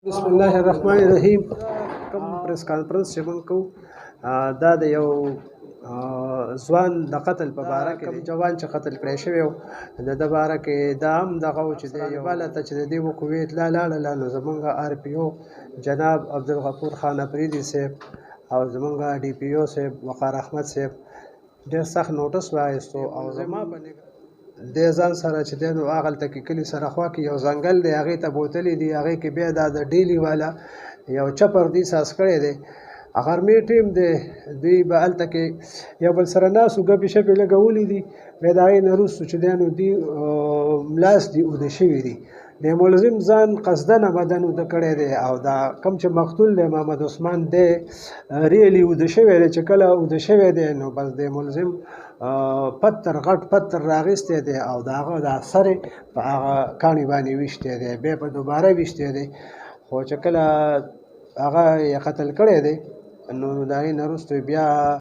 بسم الله الرحمن الرحیم. کوم پریس کانفرنس چې موږ کوو دا د یو ځوان د قتل په باره کې دی. جوان چې قتل کړی شوی و د ده باره کې دا هم دغه و چې د یو بله ته چې د دې وقوې اطلاع لاړله نو زمونږ آر پي او جناب عبدالغفور خان افریدي صاحب او زمونږ ډي پي او صاحب وقار احمد صاحب ډېر سخت نوټس واخیستو او زما په دې ځان سره چې دی نو هغلته کې کلي سره خوا کې یو ځنګل دی هغې ته بوتلي دي هغې کې بیا دا د ډیلي والا یو چپر دی ساس کړی دی غرمې ټیم دی دوی به هلته کې یو بل سره ناستو ګپې شپې لګولي دي بیا د هغې نه وروستو چې دی نو دوی ملاس دي اوده شوي دي د ملزم ځان قصدنه بدن اوده کړی دی او دا کوم چې مقتول دی محمد عثمان دی ریلی اوده شوی دی چې کله اوده شوی دی نو بس د ملزم پتر غټ پتر راغستی دی او د هغه د سر په هغه کاڼي باندې ویشتی دی بیا په دوباره ویشتی دی خو چې کله هغه یې قتل کړی دی نو د هغې نه وروسته بیا